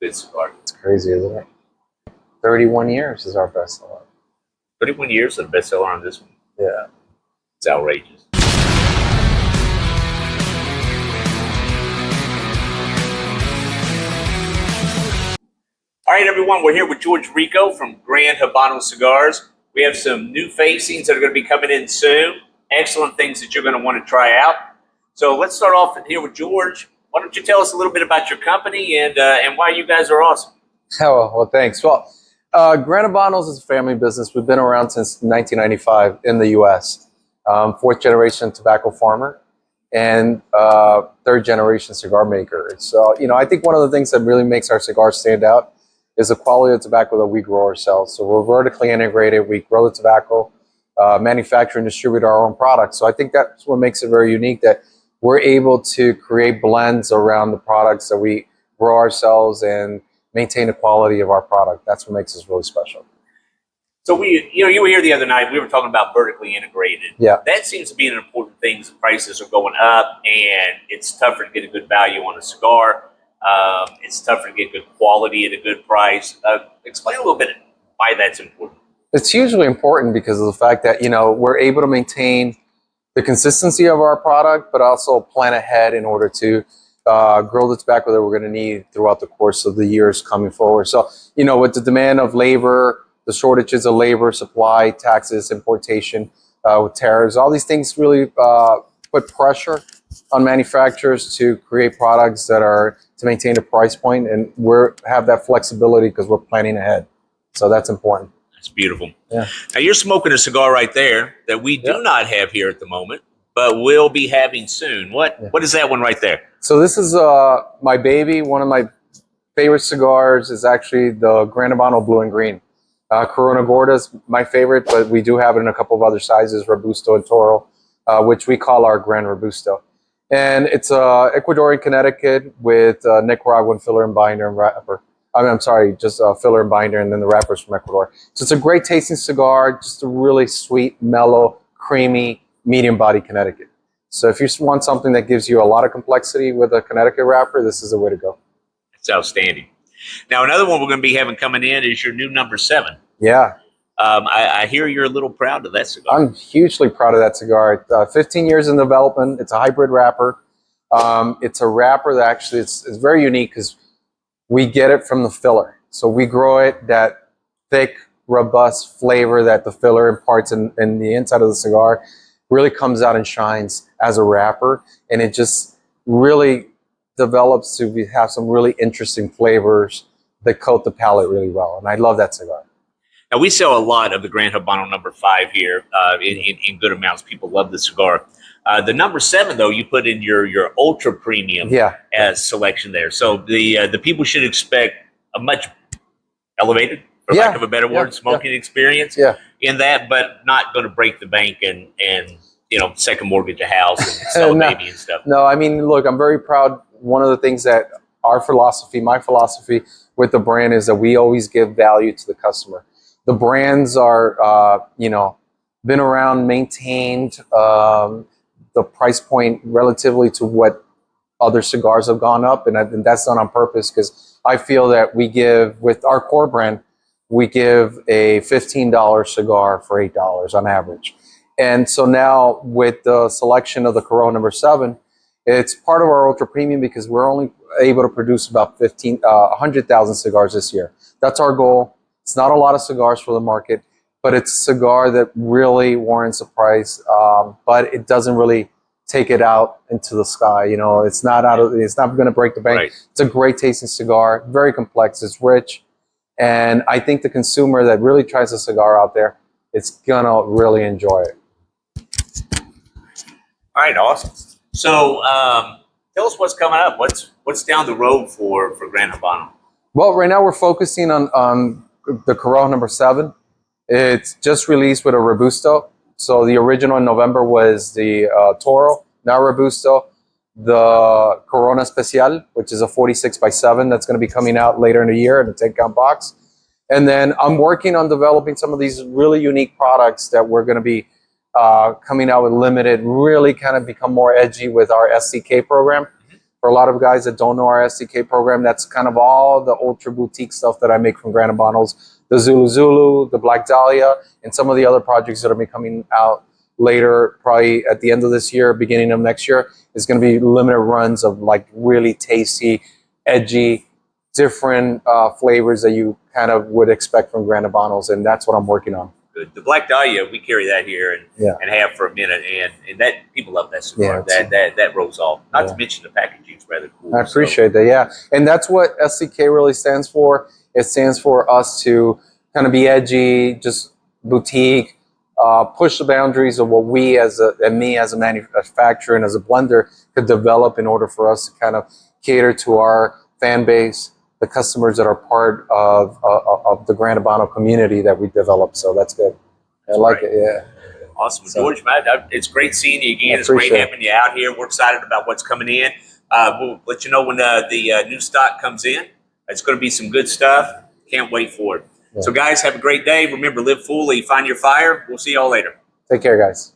Good cigar. It's crazy, isn't it? 31 years is our bestseller. 31 years of the bestseller on this one. Yeah. It's outrageous. All right, everyone, we're here with George Rico from Gran Habano Cigars. We have some new facings that are going to be coming in soon. Excellent things that you're going to want to try out. So let's start off here with George. Why don't you tell us a little bit about your company and why you guys are awesome? Oh, well, thanks. Well, Gran Habanos is a family business. We've been around since 1995 in the U.S. Fourth generation tobacco farmer and third generation cigar maker. So, I think one of the things that really makes our cigars stand out is the quality of tobacco that we grow ourselves. So we're vertically integrated. We grow the tobacco, manufacture and distribute our own products. So I think that's what makes it very unique, that we're able to create blends around the products that we grow ourselves and maintain the quality of our product. That's what makes us really special. So you were here the other night. We were talking about vertically integrated. Yeah. That seems to be an important thing. The prices are going up, and it's tougher to get a good value on a cigar. It's tougher to get good quality at a good price. Explain a little bit why that's important. It's hugely important because of the fact that, we're able to maintain the consistency of our product, but also plan ahead in order to grow the tobacco that we're going to need throughout the course of the years coming forward. So, with the demand of labor, the shortages of labor, supply, taxes, importation, with tariffs, all these things really put pressure on manufacturers to create products that are to maintain a price point, and have that flexibility because we're planning ahead. So that's important. That's beautiful. Yeah. Now you're smoking a cigar right there that we do not have here at the moment, but we'll be having soon. What is that one right there? So this is my baby. One of my favorite cigars is actually the Gran Habano Blue and Green. Corona Gorda is my favorite, but we do have it in a couple of other sizes, Robusto and Toro, which we call our Gran Robusto. And it's Ecuadorian Connecticut with Nicaraguan filler and binder and wrapper. I'm sorry, just filler and binder, and then the wrappers from Ecuador. So it's a great tasting cigar, just a really sweet, mellow, creamy, medium body Connecticut. So if you want something that gives you a lot of complexity with a Connecticut wrapper, this is the way to go. It's outstanding. Now, another one we're going to be having coming in is your new number 7. Yeah. I hear you're a little proud of that cigar. I'm hugely proud of that cigar. 15 years in development. It's a hybrid wrapper. It's a wrapper that actually it's very unique because we get it from the filler. So we grow it, that thick, robust flavor that the filler imparts in the inside of the cigar really comes out and shines as a wrapper. And it just really develops to have some really interesting flavors that coat the palate really well. And I love that cigar. Now, we sell a lot of the Gran Habano number 5 here in good amounts. People love the cigar. The number 7, though, you put in your ultra premium selection there. So the people should expect a much elevated, for lack of a better word, smoking experience in that, but not going to break the bank and second mortgage a house and sell a baby and stuff. No, I mean, look, I'm very proud. One of the things that my philosophy with the brand is that we always give value to the customer. The brands are, been around, maintained the price point relatively to what other cigars have gone up. And that's done on purpose because I feel that we give, with our core brand, we give a $15 cigar for $8 on average. And so now with the selection of the Corona number 7, it's part of our ultra premium because we're only able to produce about 100,000 cigars this year. That's our goal. It's not a lot of cigars for the market, but it's a cigar that really warrants a price. But it doesn't really take it out into the sky. It's not going to break the bank. Right. It's a great tasting cigar, very complex. It's rich, and I think the consumer that really tries a cigar out there, it's gonna really enjoy it. All right, awesome. So, tell us what's coming up. What's down the road for Gran Habano? Well, right now we're focusing on the Corona number 7. It's just released with a Robusto. So the original in November was the Toro, now Robusto. The Corona Especial, which is a 46x7 that's going to be coming out later in the year in a 10-count box. And then I'm working on developing some of these really unique products that we're going to be coming out with limited, really kind of become more edgy with our SCK program. For a lot of guys that don't know our SDK program, that's kind of all the ultra boutique stuff that I make from Gran Habanos, the Zulu Zulu, the Black Dahlia, and some of the other projects that are coming out later, probably at the end of this year, beginning of next year. Is going to be limited runs of like really tasty, edgy, different flavors that you kind of would expect from Gran Habanos, and that's what I'm working on. Good. The Black Dahlia, we carry that here and have for a minute, and that people love that cigar. That rolls off. Not to mention the packaging is rather cool. I appreciate that. Yeah, and that's what SDK really stands for. It stands for us to kind of be edgy, just boutique, push the boundaries of what we and me as a manufacturer and as a blender could develop in order for us to kind of cater to our fan base, the customers that are part of the Gran Habano community that we developed. So that's good. I like it. Yeah. Awesome. So, George, it's great seeing you again. It's great having you out here. We're excited about what's coming in. We'll let you know when the new stock comes in. It's going to be some good stuff. Can't wait for it. Yeah. So, guys, have a great day. Remember, live fully, find your fire. We'll see y'all later. Take care, guys.